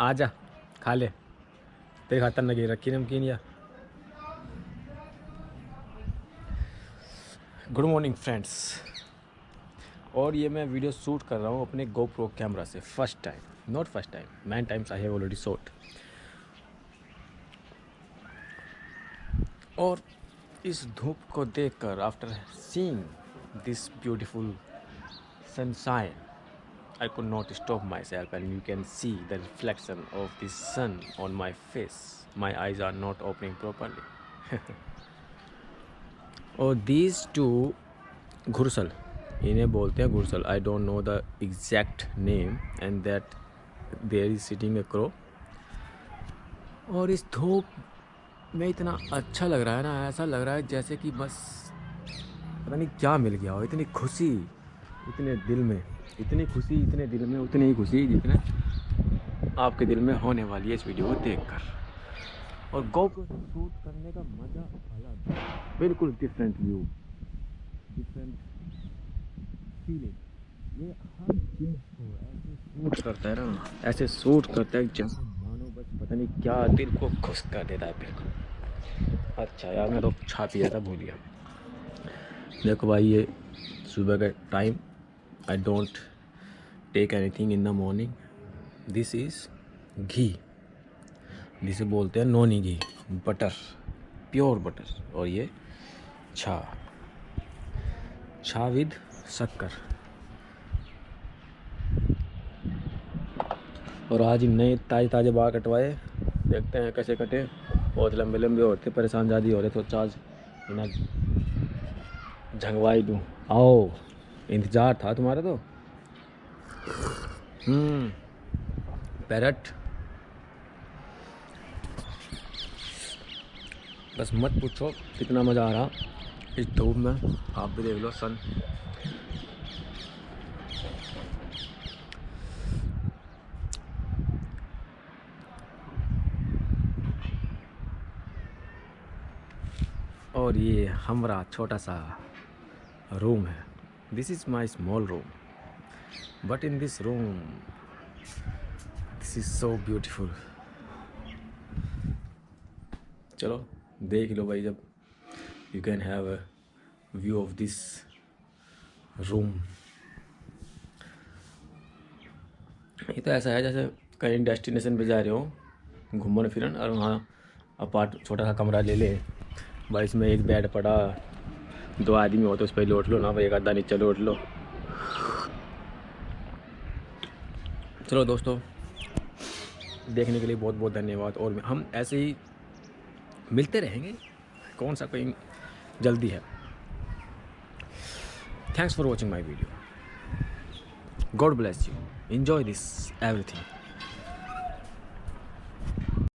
आजा खा ले, तेरे खातर लगी रखी नमकीन या। गुड मॉर्निंग फ्रेंड्स, और ये मैं वीडियो शूट कर रहा हूँ अपने GoPro कैमरा से first time, not first time, 9 times I have already shot. और इस धूप को देखकर, after seeing this beautiful sunshine, I could not stop myself, and you can see the reflection of the sun on my face. My eyes are not opening properly. और these two घुरसल, इन्हें बोलते हैं घुरसल। I don't know the exact name, and that there is sitting a crow. और इस धूप में इतना अच्छा लग रहा है ना, ऐसा लग रहा है जैसे कि बस पता नहीं क्या मिल गया हो। इतनी खुशी इतने दिल में, इतनी खुशी इतने दिल में, उतनी ही खुशी जितने आपके दिल में होने वाली है इस वीडियो को देखकर। और GoPro से शूट करने का मज़ा अलग, बिल्कुल डिफरेंट व्यू, डिफरेंट फीलिंग। ये हर चीज़ को ऐसे शूट करता है ना, ऐसे शूट करता है जैसे मानो बस पता नहीं क्या दिल को खुश कर देता है बिल्कुल। अच्छा यार, मैं तो छा पिया था, भूल गया। देखो भाई, ये सुबह का time, I don't take anything in the morning. This is घी, जिसे बोलते हैं नोनी घी, बटर, प्योर बटर। और ये छा विद शक्कर। और आज ही नए ताजे बाल कटवाए, देखते हैं कैसे कटे। बहुत लंबे लंबे होते, परेशान ज़्यादा हो रहे, तो आज इन्हें झंगवाई दूँ। आओ, इंतज़ार था तुम्हारा तो। पैरट, बस मत पूछो कितना मज़ा आ रहा इस धूप में। आप भी देख लो सन। और ये हमारा छोटा सा रूम है। This is my small room, but in this room this is so beautiful. चलो देख लो भाई, जब you can have a view of this room. ये तो ऐसा है जैसे कहीं डेस्टिनेशन पे जा रहे हो घूमन फिरन, और वहाँ छोटा सा कमरा ले ले भाई, इसमें एक बेड पड़ा, 2 आदमी हो तो उस पर लोट लो ना भाई, एक आधा नीचे लोट लो। चलो दोस्तों, देखने के लिए बहुत बहुत धन्यवाद। और हम ऐसे ही मिलते रहेंगे, कौन सा कोई जल्दी है। Thanks for watching my video. God bless you, enjoy this everything.